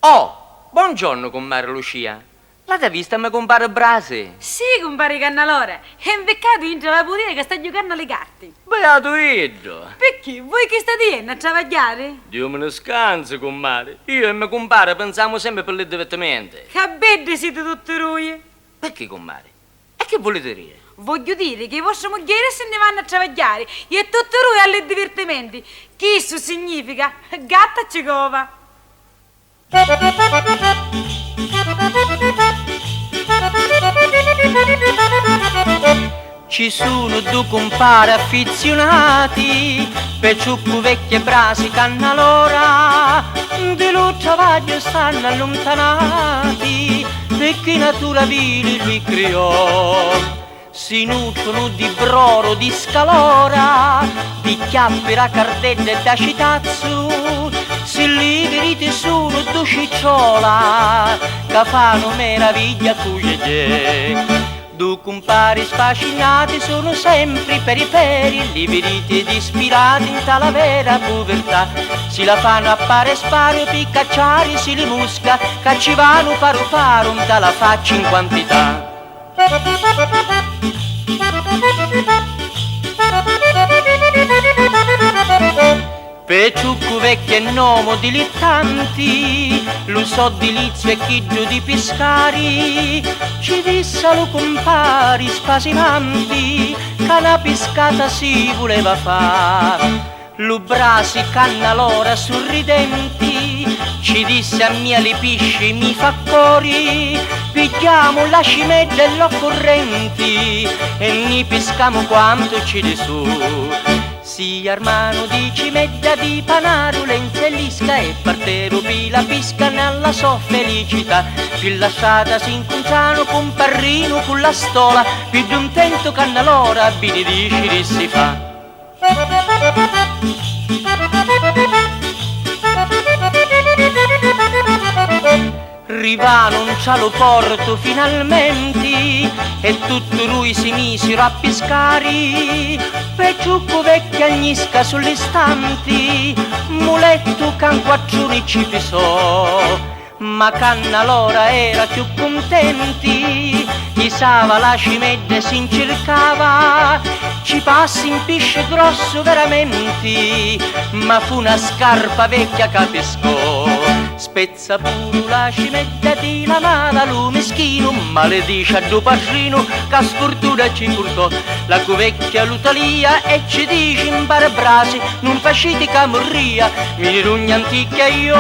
Oh, buongiorno compare Lucia. L'avete vista me compare Brasi? Sì, compare Cannalora. È inveccato in la pudina che sta giocando alle carte. Beato Iddo. Perché? Voi che state dicendo a travagliare? Dio me ne scansi, compare. Io e mio compare pensiamo sempre per le divertimenti. Che belle siete tutte ruie. Perché, compare? E che volete dire? Voglio dire che i vostri moglieri se ne vanno a travagliare e tutte ruie alle divertimenti. Che isso significa? Gatta ci cova. Ci sono due compari affezionati, per ciucco vecchie brasi cannalora, di loro travaglio stanno allontanati, perché natura vile li creò. Si nutrono di broro, di scalora, di chiappera, cardella e da citazzo, se li verite sono due cicciola, che fanno meraviglia cucce. Due compari sfascinati sono sempre periperi, li vedete ed ispirati in tala vera povertà. Si la fanno a pare sparo, per cacciare si li musca, che ci vanno paro paro, in tala faccia in quantità. Per ciucco vecchio e nomo dilettanti, lo so dilizio e chiggio di pescari, ci dissero compari spasimanti, che una pescata si voleva far. Lo brasi cannalora sorridenti, ci disse a mia li pisci mi fa cori, pigliamo la cimetta e l'occorrenti, e ni pescamo quanto ci di su. Si armano di cimetta, di panaro, lenzellisca e partero la pisca nella sua felicità. Più lasciata si incontrano con parrino con la stola, più di un tento cannalora bini di si fa. Rivano un cialo porto finalmente e tutto lui si misero a pescare, per ciucco vecchia agnisca sulle stanti, muletto can quattroni ci pisò, ma Cannalora era più contenti, chisava la cimetta e si incercava, ci passi in pesce grosso veramente, ma fu una scarpa vecchia che pescò. Spezza pure la cimetta di la mala, lo meschino, maledice a due patrino, che sfortuna ci portò. La cuvecchia l'utalia e ci dice in barabrasi, non facete che morria, mi rugna antica io.